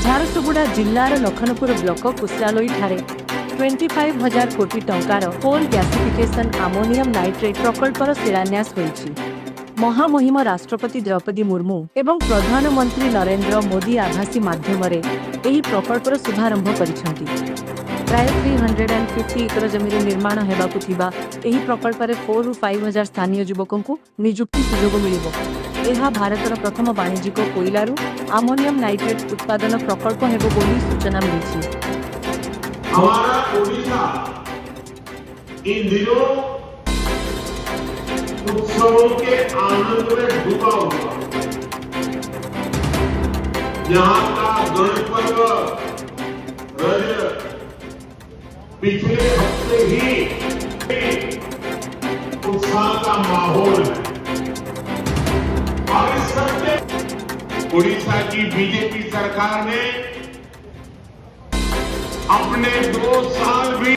Jharsuguda जिल्लार Lakhanpur block कुशलालोई ठारे 25,000 कोटी टंकार coal gasification ammonium nitrate प्रकल्पर शिलान्यास होईछि। महामहिम राष्ट्रपति द्रौपदी मुर्मू एवं प्रधानमंत्री नरेंद्र मोदी आभासी माध्यम एही प्रकल्पर शुभारंभ करिसेंति। प्राय 350 एकर जमीन निर्माण हेबाकु थिबा एही प्रकल्पर 4 ରୁ 5,000 स्थानीय युवकों निजुक्ति सुजोग मिलिबो। यह भारतर प्रथम वाणिज्यिक कोइलारू आमोनियम नाइट्रेट उत्पादन प्रकल्प हेबो बोली सूचना मिली। हमारा ओडिशा इन दिनों उत्सवों के आनंद में डूबा हुआ। यहाँ का गणपर्व रजत पिछले हफ्ते ही उत्साह का माहौल है। और इस सबसे उड़ीसा की बीजेपी सरकार ने अपने 2 साल भी